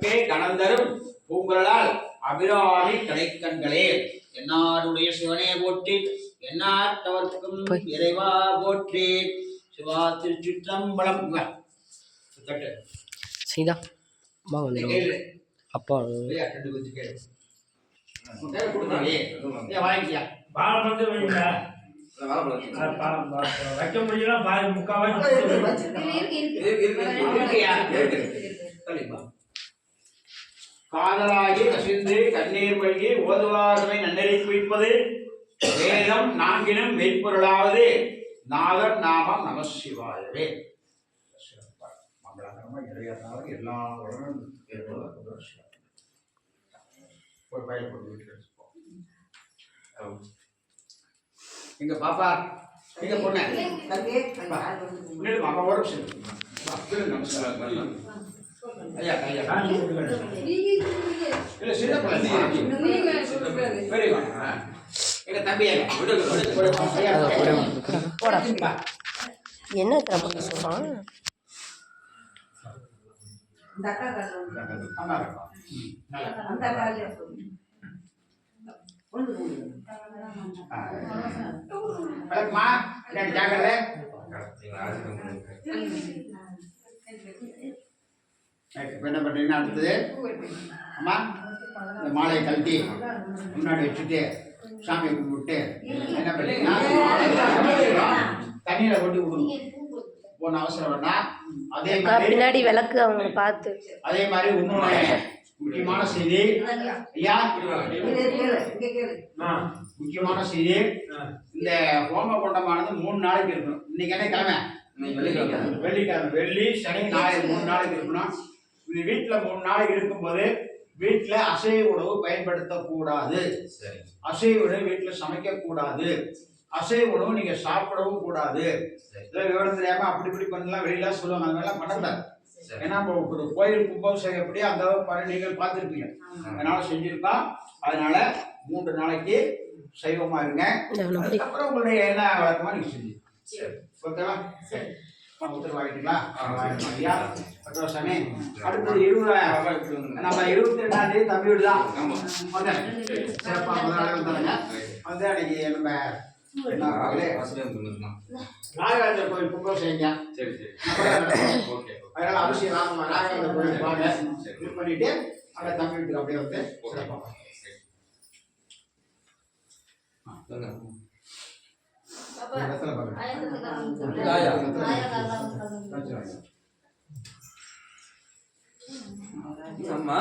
புகழ்க்கே கணந்தரும் பூங்களால் அபிராமி கடைக்கண்களே என்னாருடைய சிவனே போற்றி என்னாட்டவர்க்கும் இறைவா போற்றி சிவா திருச்சிற்றம்பலம் சீதா அப்பா வாங்கிக்கியா வைக்க முடியல காதலாகி கசிந்து கண்ணீர் பல்கி ஓதுவார்களை நன்னறி குவிப்பது வேதம் நான்கினும் மெய்ப்பொருளாவது நாதன் நாமம் நம சிவாயவே. மங்களகரமா இறையாதாவது எல்லா உடனும் ஒரு பயிர் போட்டு வீட்டுக்கு எடுத்துப்போம். எங்க பாப்பா எங்க பொண்ணு பாப்பா ஒரு ஐயா ஐயா இல்ல சின்ன பிள்ளை எங்க தம்பி என்ன சொல்றான் ஜாக்கிரதை என்ன பண்றீங்கன்னா அடுத்தது அம்மா இந்த மாலையை கழட்டி முன்னாடி வச்சுட்டு சாமி கும்பிட்டு என்ன பண்றீங்கன்னா தண்ணியில கொண்டு விடணும் போன அவசரம் வேணா. அதே மாதிரி பின்னாடி விளக்கு அவங்க பார்த்து அதே மாதிரி இன்னொரு முக்கியமான செய்தி ஐயா முக்கியமான செய்தி இந்த ஹோம குண்டமானது 3 நாளைக்கு இருக்கணும். இன்னைக்கு என்ன கிழமை? வெள்ளிக்கிழமை வெள்ளி சனி ஞாயிறு 3 நாளைக்கு இருக்கணும். இது வீட்டுல 3 நாளைக்கு இருக்கும்போது வீட்டுல அசைவ உணவு பயன்படுத்தக்கூடாது. அசைவ உணவு வீட்டுல சமைக்க கூடாது. அசைவ உணவு நீங்க சாப்பிடவும் கூடாது. விவரம் தெரியாம அப்படி இப்படி பண்ணலாம் வெளியில சொல்லுவாங்க. அந்த மாதிரிலாம் பண்ணக்கூடாது. ஏன்னா ஒரு கோயில் கும்பாபிஷேகம் எப்படி அந்த நீங்கள் பார்த்துருப்பீங்க. அதனால செஞ்சிருக்கா. அதனால 3 நாளைக்கு சைவமா இருங்க. அதுக்கப்புறம் உங்களுடைய என்ன வழக்கமா நீங்க செஞ்சு ஓகேவா? உத்தரவு வாங்கிட்டீங்களா? ஐயா சாமி அடுத்தது 20 நம்ம 22ஆம் தேதி தம்பி வீடு தான் சிறப்பாக முதலாளர் தரங்க வந்து அன்னைக்கு நம்ம நாகராஜர் கோயில் கும்பாபிஷேகம். அதனால அவசியம் நாகராஜர் கோயில் வாங்க இது பண்ணிட்டு அந்த தம்பி வீட்டுக்கு அப்படியே வந்து சிறப்பாக அம்மா